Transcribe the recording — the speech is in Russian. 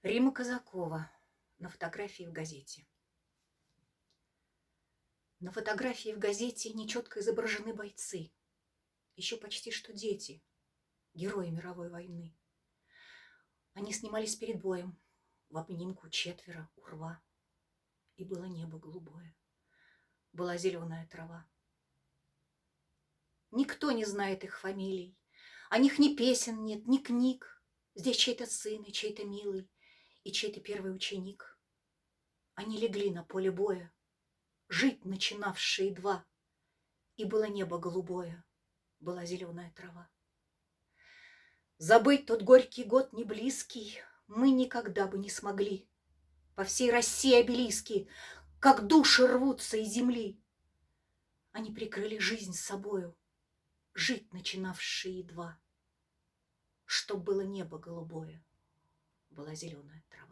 Римма Казакова на фотографии в газете. На фотографии в газете нечетко изображены бойцы, еще почти что дети, герои мировой войны. Они снимались перед боем, в обнимку четверо у рва. И было небо голубое, была зеленая трава. Никто не знает их фамилий, о них ни песен нет, ни книг. Здесь чей-то сын и чей-то милый, и чей-то первый ученик. Они легли на поле боя, жить начинавшие два. И было небо голубое, была зеленая трава. Забыть тот горький год не близкий мы никогда бы не смогли. По всей России обелиски, как души рвутся из земли. Они прикрыли жизнь собою, жить начинавшие едва. Чтоб было небо голубое, была зеленая трава.